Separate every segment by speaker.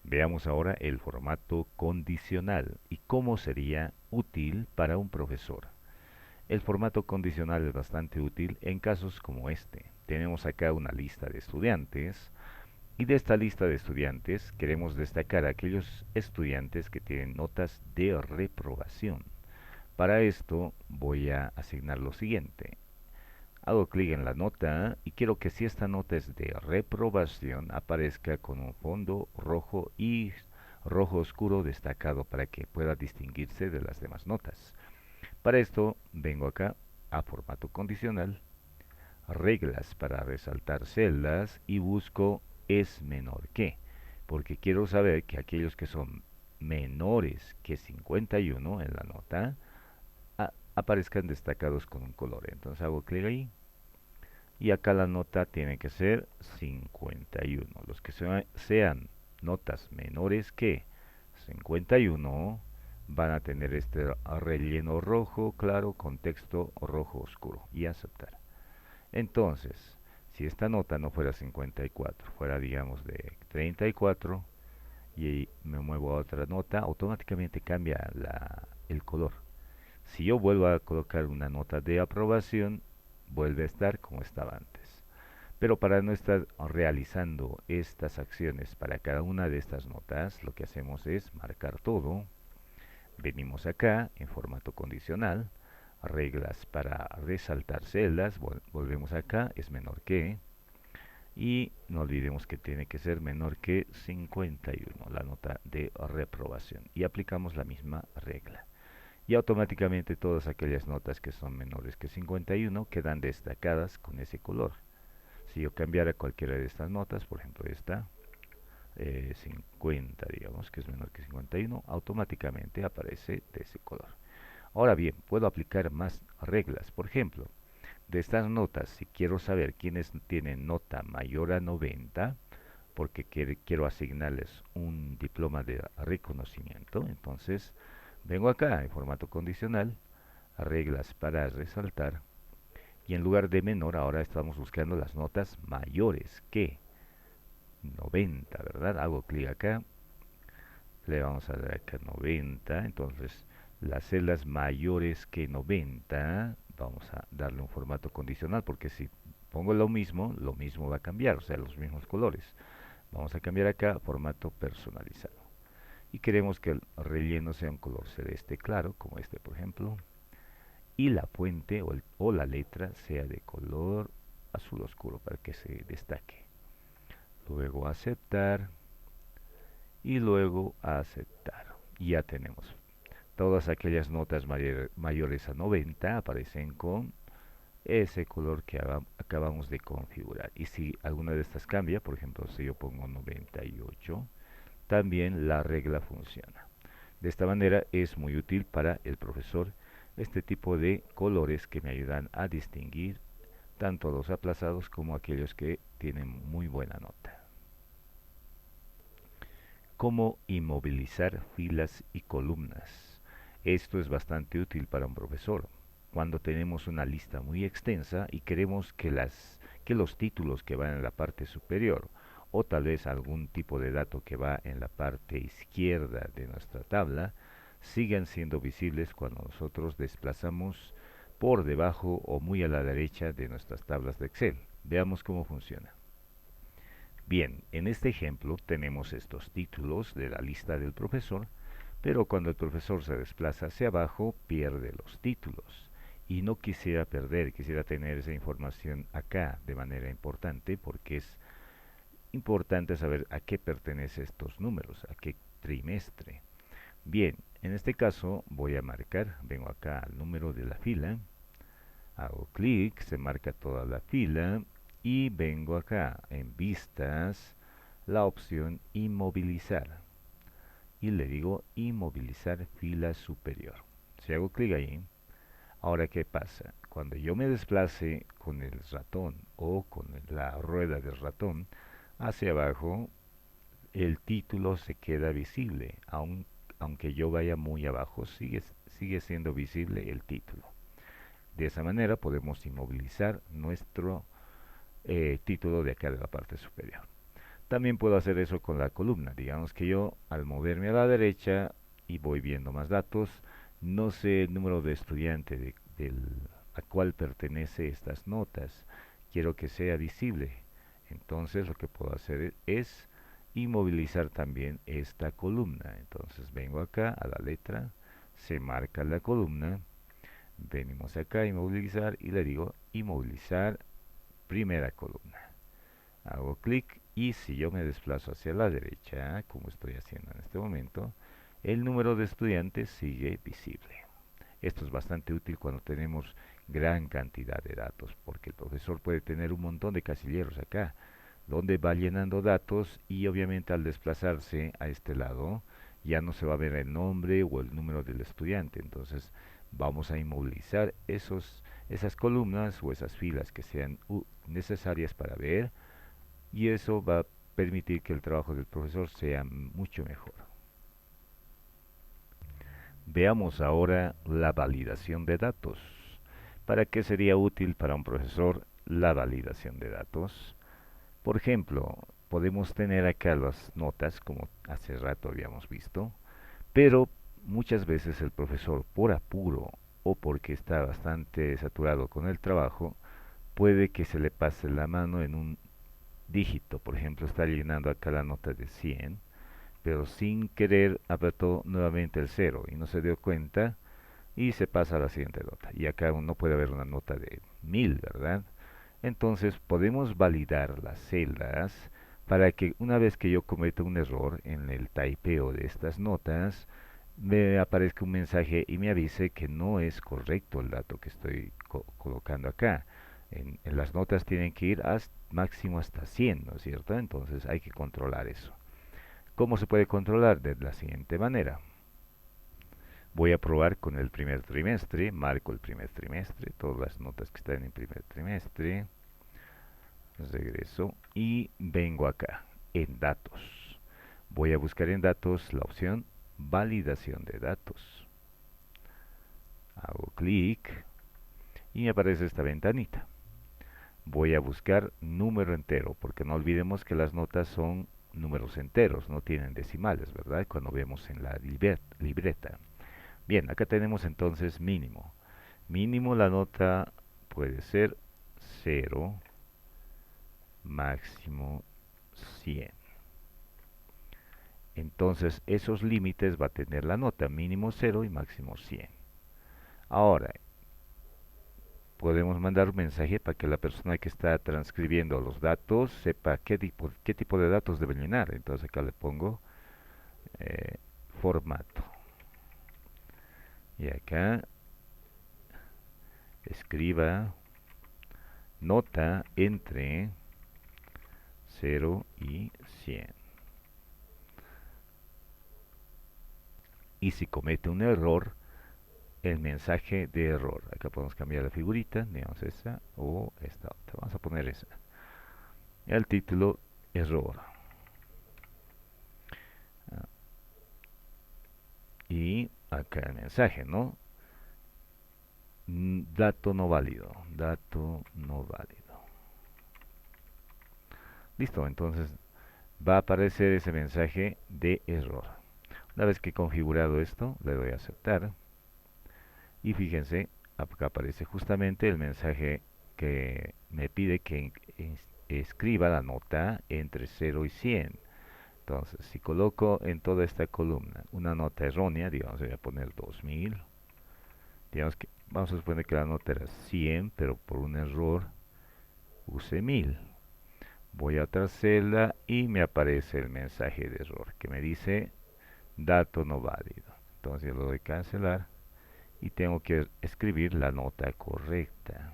Speaker 1: Veamos ahora el formato condicional y cómo sería útil para un profesor. El formato condicional es bastante útil en casos como este. Tenemos acá una lista de estudiantes y de esta lista de estudiantes queremos destacar a aquellos estudiantes que tienen notas de reprobación. Para esto voy a asignar lo siguiente. Hago clic en la nota y quiero que si esta nota es de reprobación aparezca con un fondo rojo y rojo oscuro destacado para que pueda distinguirse de las demás notas. Para esto vengo acá a formato condicional, reglas para resaltar celdas y busco es menor que, porque quiero saber que aquellos que son menores que 51 en la nota aparezcan destacados con un color. Entonces hago clic ahí y acá la nota tiene que ser 51. Los que sean notas menores que 51 van a tener este relleno rojo claro con texto rojo oscuro y aceptar. Entonces, si esta nota no fuera 54, fuera digamos de 34 y me muevo a otra nota, automáticamente cambia el color. Si yo vuelvo a colocar una nota de aprobación, vuelve a estar como estaba antes. Pero para no estar realizando estas acciones para cada una de estas notas, lo que hacemos es marcar todo. Venimos acá en formato condicional, reglas para resaltar celdas, volvemos acá, es menor que, y no olvidemos que tiene que ser menor que 51, la nota de reprobación, y aplicamos la misma regla. Y automáticamente todas aquellas notas que son menores que 51 quedan destacadas con ese color. Si yo cambiara cualquiera de estas notas, por ejemplo esta, 50 digamos que es menor que 51, automáticamente aparece de ese color. Ahora bien, puedo aplicar más reglas. Por ejemplo, de estas notas, si quiero saber quiénes tienen nota mayor a 90, porque quiero asignarles un diploma de reconocimiento, entonces vengo acá en formato condicional, reglas para resaltar, y en lugar de menor ahora estamos buscando las notas mayores que 90, ¿verdad? Hago clic acá, le vamos a dar acá 90, entonces las celdas mayores que 90, vamos a darle un formato condicional, porque si pongo lo mismo va a cambiar, o sea, los mismos colores. Vamos a cambiar acá formato personalizado. Y queremos que el relleno sea un color celeste claro, como este por ejemplo, y la fuente o la letra sea de color azul oscuro para que se destaque. Luego aceptar y luego aceptar. Y ya tenemos. Todas aquellas notas mayores a 90 aparecen con ese color que acabamos de configurar. Y si alguna de estas cambia, por ejemplo, si yo pongo 98, también la regla funciona. De esta manera es muy útil para el profesor este tipo de colores que me ayudan a distinguir tanto a los aplazados como a aquellos que tienen muy buena nota. Cómo inmovilizar filas y columnas. Esto es bastante útil para un profesor. Cuando tenemos una lista muy extensa y queremos que los títulos que van en la parte superior o tal vez algún tipo de dato que va en la parte izquierda de nuestra tabla sigan siendo visibles cuando nosotros desplazamos por debajo o muy a la derecha de nuestras tablas de Excel. Veamos cómo funciona. Bien, en este ejemplo tenemos estos títulos de la lista del profesor, pero cuando el profesor se desplaza hacia abajo pierde los títulos. Y no quisiera perder, quisiera tener esa información acá de manera importante porque es importante saber a qué pertenecen estos números, a qué trimestre. Bien, en este caso voy a marcar, vengo acá al número de la fila, hago clic, se marca toda la fila y vengo acá en vistas la opción inmovilizar y le digo inmovilizar fila superior. Si hago clic ahí, ahora qué pasa, cuando yo me desplace con el ratón o con la rueda del ratón hacia abajo, el título se queda visible, aunque yo vaya muy abajo, sigue siendo visible el título. De esa manera podemos inmovilizar nuestro título de acá de la parte superior. También puedo hacer eso con la columna. Digamos que yo al moverme a la derecha y voy viendo más datos, no sé el número de estudiante a cual pertenece estas notas. Quiero que sea visible. Entonces lo que puedo hacer es inmovilizar también esta columna. Entonces vengo acá a la letra, se marca la columna, venimos acá a inmovilizar y le digo inmovilizar primera columna. Hago clic y si yo me desplazo hacia la derecha, como estoy haciendo en este momento, el número de estudiantes sigue visible. Esto es bastante útil cuando tenemos gran cantidad de datos, porque el profesor puede tener un montón de casilleros acá, donde va llenando datos y obviamente al desplazarse a este lado ya no se va a ver el nombre o el número del estudiante. Entonces vamos a inmovilizar esas columnas o esas filas que sean necesarias para ver, y eso va a permitir que el trabajo del profesor sea mucho mejor. Veamos ahora la validación de datos. ¿Para qué sería útil para un profesor la validación de datos? Por ejemplo, podemos tener acá las notas, como hace rato habíamos visto, pero muchas veces el profesor, por apuro o porque está bastante saturado con el trabajo, puede que se le pase la mano en un dígito. Por ejemplo, está llenando acá la nota de 100, pero sin querer apretó nuevamente el cero y no se dio cuenta y se pasa a la siguiente nota. Y acá no puede haber una nota de 1000, ¿verdad? Entonces podemos validar las celdas para que una vez que yo cometa un error en el typeo de estas notas, me aparezca un mensaje y me avise que no es correcto el dato que estoy colocando acá. En las notas tienen que ir máximo hasta 100, ¿no es cierto? Entonces hay que controlar eso. ¿Cómo se puede controlar? De la siguiente manera. Voy a probar con el primer trimestre, marco el primer trimestre, todas las notas que están en el primer trimestre, regreso y vengo acá, en datos. Voy a buscar en datos la opción validación de datos. Hago clic y me aparece esta ventanita. Voy a buscar número entero, porque no olvidemos que las notas son números enteros, no tienen decimales, ¿verdad? Cuando vemos en la libreta. Bien, acá tenemos entonces mínimo. Mínimo la nota puede ser 0, máximo 100. Entonces esos límites va a tener la nota, mínimo 0 y máximo 100. Ahora, podemos mandar un mensaje para que la persona que está transcribiendo los datos sepa qué tipo de datos debe llenar. Entonces acá le pongo formato. Y acá escriba nota entre 0 y 100. Y si comete un error, el mensaje de error. Acá podemos cambiar la figurita, digamos esa o esta otra. Vamos a poner esa. El título, error. Y acá el mensaje, ¿no? Dato no válido. Dato no válido. Listo, entonces va a aparecer ese mensaje de error. Una vez que he configurado esto, le doy a aceptar. Y fíjense, acá aparece justamente el mensaje que me pide que escriba la nota entre 0 y 100. Entonces, si coloco en toda esta columna una nota errónea, digamos, voy a poner 2000. Digamos que, vamos a suponer que la nota era 100, pero por un error use 1000. Voy a otra celda y me aparece el mensaje de error que me dice dato no válido. Entonces yo lo doy a cancelar y tengo que escribir la nota correcta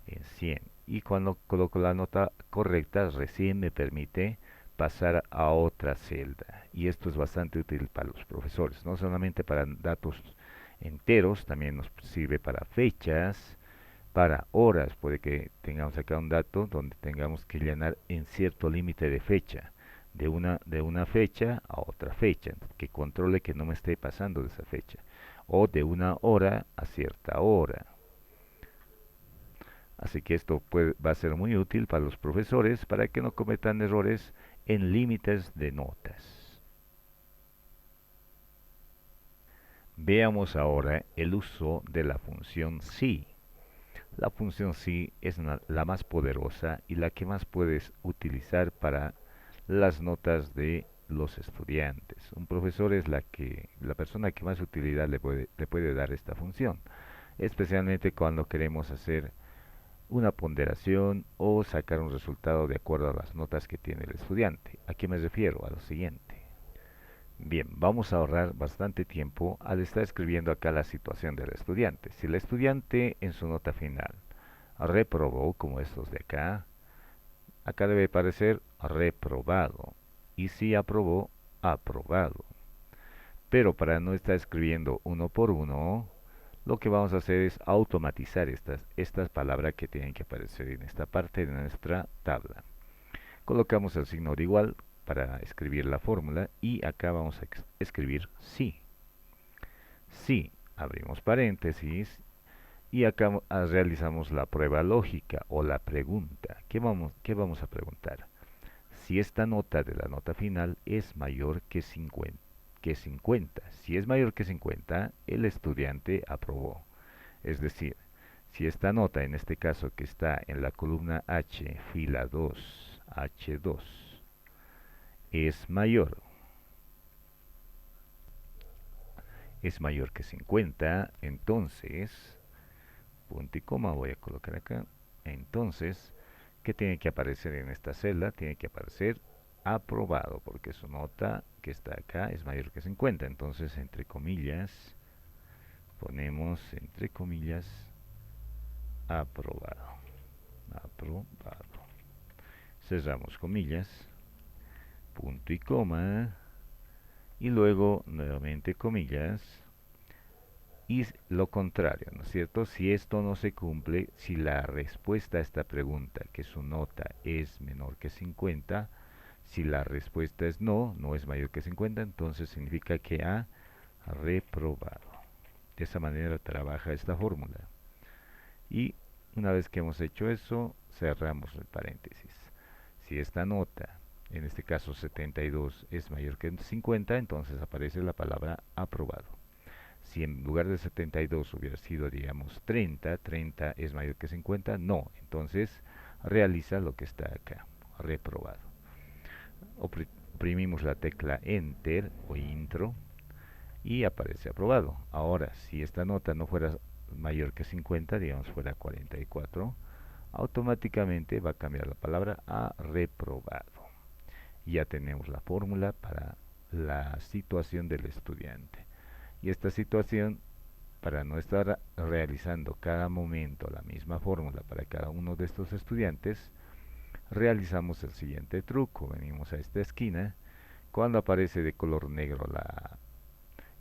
Speaker 1: en 100. Y cuando coloco la nota correcta, recién me permite pasar a otra celda. Y esto es bastante útil para los profesores, no solamente para datos enteros, también nos sirve para fechas, para horas. Puede que tengamos acá un dato donde tengamos que llenar en cierto límite de fecha, de una fecha a otra fecha, que controle que no me esté pasando de esa fecha, o de una hora a cierta hora. Así que esto va a ser muy útil para los profesores para que no cometan errores en límites de notas. Veamos ahora el uso de la función si. La función si es la más poderosa y la que más puedes utilizar para las notas de los estudiantes. Un profesor es la persona que más utilidad le puede dar esta función, especialmente cuando queremos hacer una ponderación o sacar un resultado de acuerdo a las notas que tiene el estudiante. ¿A qué me refiero? A lo siguiente. Bien, vamos a ahorrar bastante tiempo al estar escribiendo acá la situación del estudiante. Si el estudiante en su nota final reprobó, como estos de acá, acá debe aparecer reprobado. Y si aprobó, aprobado. Pero para no estar escribiendo uno por uno, lo que vamos a hacer es automatizar estas palabras que tienen que aparecer en esta parte de nuestra tabla. Colocamos el signo de igual para escribir la fórmula y acá vamos a escribir sí. Sí, abrimos paréntesis y acá realizamos la prueba lógica o la pregunta. ¿Qué vamos a preguntar? Si esta nota de la nota final es mayor que 50. Si es mayor que 50, el estudiante aprobó. Es decir, si esta nota, en este caso que está en la columna H, fila 2, H2, es mayor que 50, entonces, punto y coma voy a colocar acá, entonces, ¿qué tiene que aparecer en esta celda? Tiene que aparecer aprobado, porque su nota que está acá es mayor que 50, entonces, entre comillas, ponemos, entre comillas, aprobado, aprobado. Cerramos comillas, punto y coma, y luego nuevamente comillas, y lo contrario, ¿no es cierto? Si esto no se cumple, si la respuesta a esta pregunta, que su nota es menor que 50, si la respuesta es no, no es mayor que 50, entonces significa que ha reprobado. De esa manera trabaja esta fórmula. Y una vez que hemos hecho eso, cerramos el paréntesis. Si esta nota, en este caso 72, es mayor que 50, entonces aparece la palabra aprobado. Si en lugar de 72 hubiera sido, digamos, 30, 30 es mayor que 50, no. Entonces realiza lo que está acá, reprobado. Oprimimos la tecla Enter o Intro y aparece aprobado. Ahora, si esta nota no fuera mayor que 50, digamos fuera 44, automáticamente va a cambiar la palabra a reprobado. Ya tenemos la fórmula para la situación del estudiante. Y esta situación, para no estar realizando cada momento la misma fórmula para cada uno de estos estudiantes, realizamos el siguiente truco. Venimos a esta esquina. Cuando aparece de color negro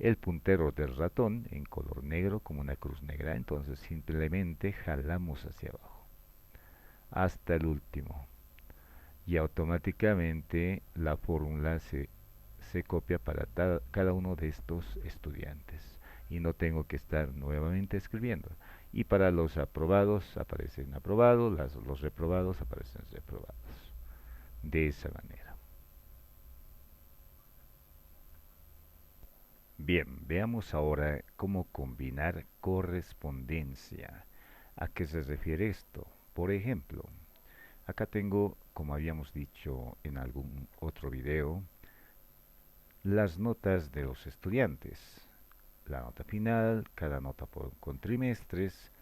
Speaker 1: el puntero del ratón, en color negro como una cruz negra, entonces simplemente jalamos hacia abajo hasta el último y automáticamente la fórmula se copia para cada uno de estos estudiantes y no tengo que estar nuevamente escribiendo. Y para los aprobados aparecen aprobados, los reprobados aparecen reprobados. De esa manera. Bien, veamos ahora cómo combinar correspondencia. ¿A qué se refiere esto? Por ejemplo, acá tengo, como habíamos dicho en algún otro video, las notas de los estudiantes. La nota final, cada nota con trimestres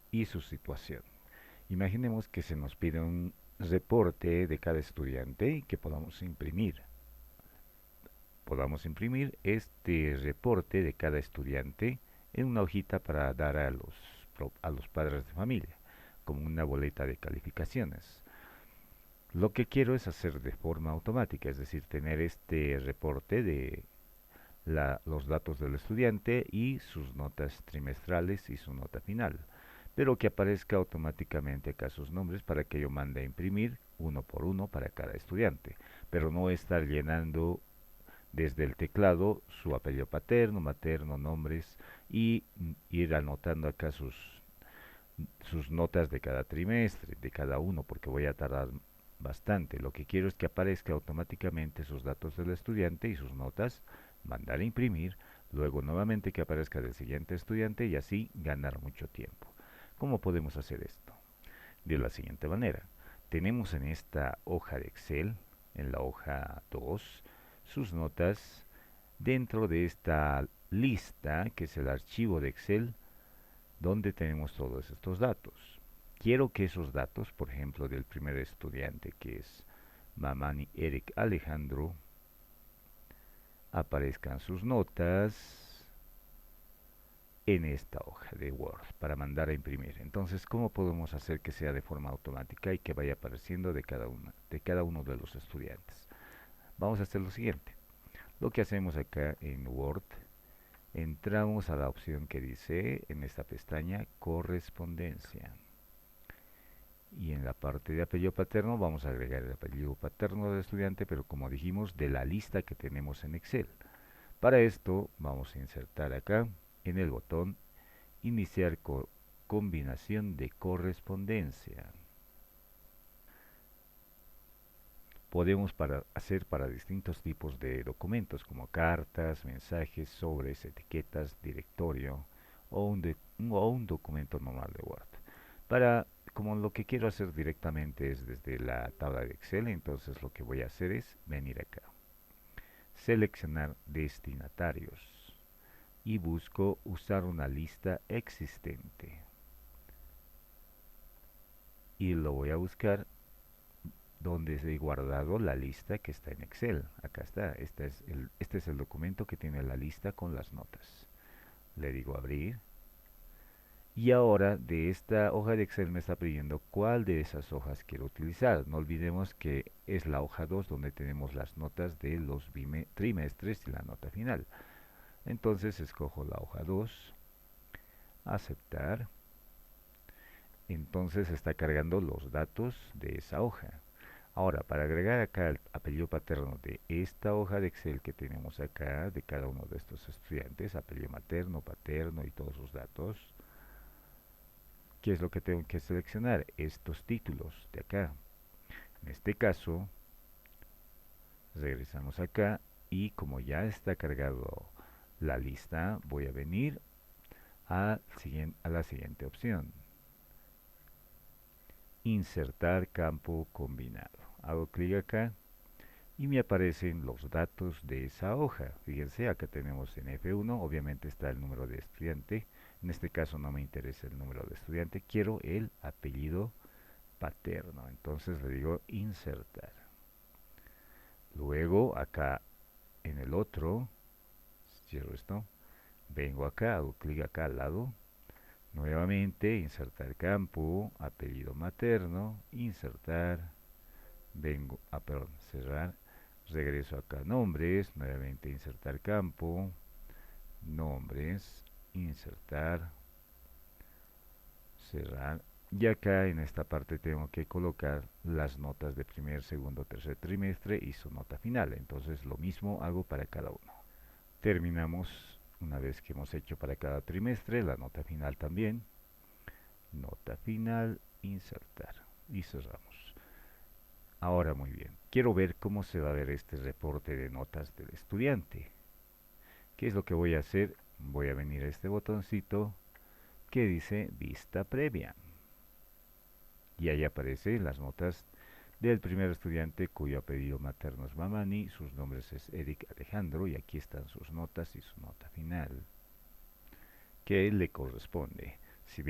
Speaker 1: y su situación. Imaginemos que se nos pide un reporte de cada estudiante y que podamos imprimir. Podamos imprimir este reporte de cada estudiante en una hojita para dar a los padres de familia, como una boleta de calificaciones. Lo que quiero es hacer de forma automática, es decir, tener este reporte de los datos del estudiante y sus notas trimestrales y su nota final, pero que aparezca automáticamente acá sus nombres para que yo mande a imprimir uno por uno para cada estudiante, pero no estar llenando desde el teclado su apellido paterno, materno, nombres y ir anotando acá sus notas de cada trimestre, de cada uno, porque voy a tardar bastante. Lo que quiero es que aparezca automáticamente sus datos del estudiante y sus notas, mandar a imprimir, luego nuevamente que aparezca del siguiente estudiante y así ganar mucho tiempo. ¿Cómo podemos hacer esto? De la siguiente manera. Tenemos en esta hoja de Excel, en la hoja 2, sus notas dentro de esta lista, que es el archivo de Excel, donde tenemos todos estos datos. Quiero que esos datos, por ejemplo, del primer estudiante, que es Mamani Eric Alejandro, aparezcan sus notas en esta hoja de Word para mandar a imprimir. Entonces, ¿cómo podemos hacer que sea de forma automática y que vaya apareciendo de cada uno de los estudiantes? Vamos a hacer lo siguiente. Lo que hacemos acá en Word, entramos a la opción que dice en esta pestaña correspondencia. Y en la parte de apellido paterno vamos a agregar el apellido paterno del estudiante, pero como dijimos, de la lista que tenemos en Excel. Para esto vamos a insertar acá en el botón iniciar combinación de correspondencia. Podemos hacer para distintos tipos de documentos como cartas, mensajes, sobres, etiquetas, directorio o un documento normal de Word. Como lo que quiero hacer directamente es desde la tabla de Excel, entonces lo que voy a hacer es venir acá, seleccionar destinatarios y busco usar una lista existente. Y lo voy a buscar donde he guardado la lista que está en Excel. Acá está, este es el documento que tiene la lista con las notas. Le digo abrir. Y ahora de esta hoja de Excel me está pidiendo cuál de esas hojas quiero utilizar. No olvidemos que es la hoja 2 donde tenemos las notas de los trimestres y la nota final. Entonces escojo la hoja 2, aceptar. Entonces está cargando los datos de esa hoja. Ahora, para agregar acá el apellido paterno de esta hoja de Excel que tenemos acá, de cada uno de estos estudiantes, apellido materno, paterno y todos sus datos, ¿qué es lo que tengo que seleccionar? Estos títulos de acá. En este caso, regresamos acá y como ya está cargado la lista, voy a venir a la siguiente opción. Insertar campo combinado. Hago clic acá y me aparecen los datos de esa hoja. Fíjense, acá tenemos en F1, obviamente está el número de estudiante. En este caso no me interesa el número de estudiante, quiero el apellido paterno. Entonces le digo insertar. Luego acá en el otro, cierro esto, vengo acá, hago clic acá al lado. Nuevamente insertar campo, apellido materno, insertar, perdón, cerrar. Regreso acá nombres, nuevamente insertar campo, nombres, insertar, cerrar. Y acá en esta parte tengo que colocar las notas de primer, segundo, tercer trimestre y su nota final. Entonces lo mismo hago para cada uno. Terminamos una vez que hemos hecho para cada trimestre, la nota final también. Nota final, insertar y cerramos. Ahora muy bien, quiero ver cómo se va a ver este reporte de notas del estudiante. ¿Qué es lo que voy a hacer? Voy a venir a este botoncito que dice vista previa. Y ahí aparecen las notas del primer estudiante cuyo apellido materno es Mamani, sus nombres es Eric Alejandro y aquí están sus notas y su nota final que le corresponde. Si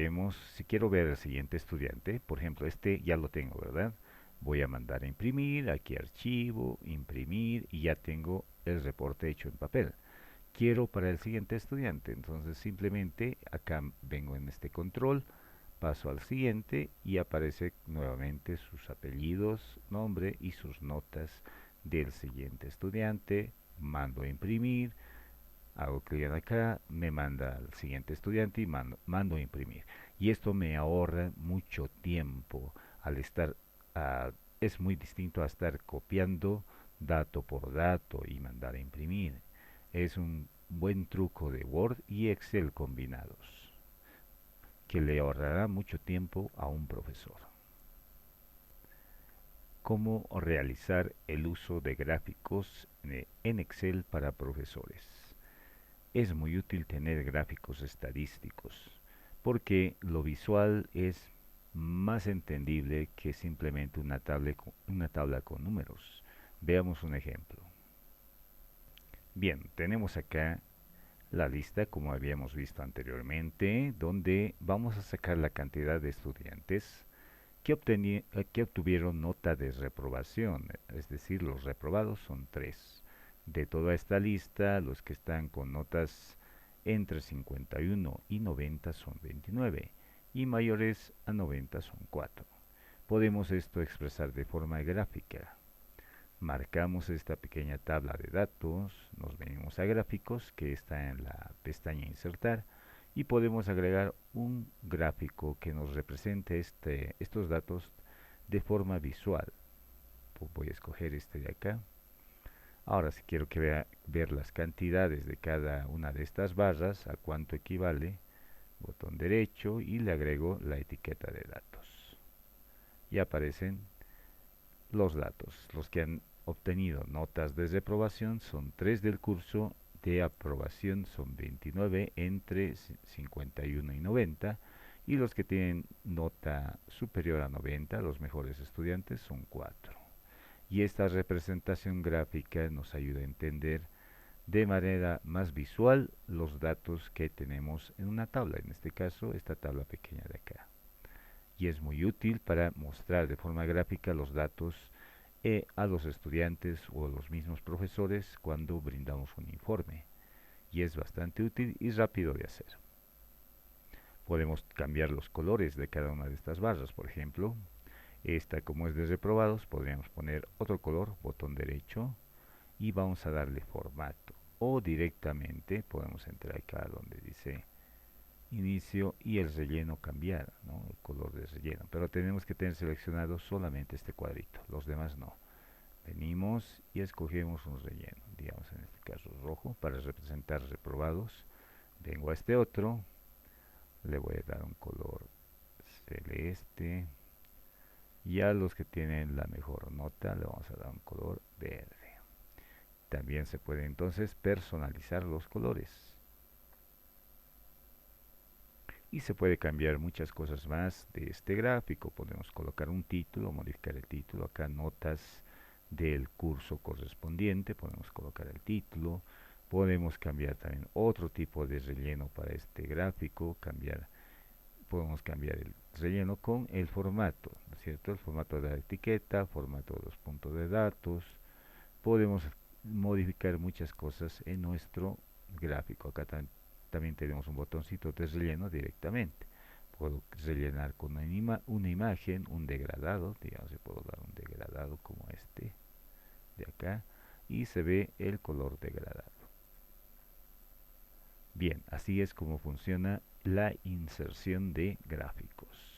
Speaker 1: quiero ver al siguiente estudiante, por ejemplo, este ya lo tengo, ¿verdad? Voy a mandar a imprimir, aquí archivo, imprimir y ya tengo el reporte hecho en papel. Quiero para el siguiente estudiante, entonces simplemente acá vengo en este control, paso al siguiente y aparece nuevamente sus apellidos, nombre y sus notas del siguiente estudiante. Mando a imprimir, hago clic acá, me manda al siguiente estudiante y mando a imprimir. Y esto me ahorra mucho tiempo al estar, es muy distinto a estar copiando dato por dato y mandar a imprimir. Es un buen truco de Word y Excel combinados que le ahorrará mucho tiempo a un profesor. cómo realizar el uso de gráficos en Excel para profesores. Es muy útil tener gráficos estadísticos porque lo visual es más entendible que simplemente una tabla con números. Veamos un ejemplo. Bien, tenemos acá la lista como habíamos visto anteriormente, donde vamos a sacar la cantidad de estudiantes que obtuvieron nota de reprobación, es decir, los reprobados son 3. De toda esta lista, los que están con notas entre 51 y 90 son 29 y mayores a 90 son 4. Podemos esto expresar de forma gráfica. Marcamos esta pequeña tabla de datos, nos venimos a gráficos que está en la pestaña insertar y podemos agregar un gráfico que nos represente estos datos de forma visual. Voy a escoger este de acá. Ahora si quiero ver las cantidades de cada una de estas barras, a cuánto equivale, botón derecho y le agrego la etiqueta de datos. Y aparecen los datos. Los que han obtenido notas de reprobación son 3 del curso, de aprobación son 29 entre 51 y 90, y los que tienen nota superior a 90, los mejores estudiantes, son 4. Y esta representación gráfica nos ayuda a entender de manera más visual los datos que tenemos en una tabla, en este caso esta tabla pequeña de acá. Y es muy útil para mostrar de forma gráfica los datos a los estudiantes o a los mismos profesores cuando brindamos un informe. Y es bastante útil y rápido de hacer. Podemos cambiar los colores de cada una de estas barras. Por ejemplo, esta como es de reprobados, podríamos poner otro color, botón derecho, y vamos a darle formato. O directamente podemos entrar acá donde dice inicio y el relleno cambiar, ¿no? El color de relleno. Pero tenemos que tener seleccionado solamente este cuadrito, los demás no. Venimos y escogemos un relleno, digamos en este caso rojo, para representar reprobados. Vengo a este otro, le voy a dar un color celeste. Y a los que tienen la mejor nota le vamos a dar un color verde. También se puede entonces personalizar los colores. Y se puede cambiar muchas cosas más de este gráfico. Podemos colocar un título, modificar el título. Acá notas del curso correspondiente, podemos colocar el título. Podemos cambiar también otro tipo de relleno para este gráfico. Podemos cambiar el relleno con el formato, ¿no es cierto? El formato de la etiqueta, formato de los puntos de datos. Podemos modificar muchas cosas en nuestro gráfico. Acá también tenemos un botoncito de relleno directamente. Puedo rellenar con una imagen, un degradado, digamos que puedo dar un degradado como este de acá y se ve el color degradado. Bien, así es como funciona la inserción de gráficos.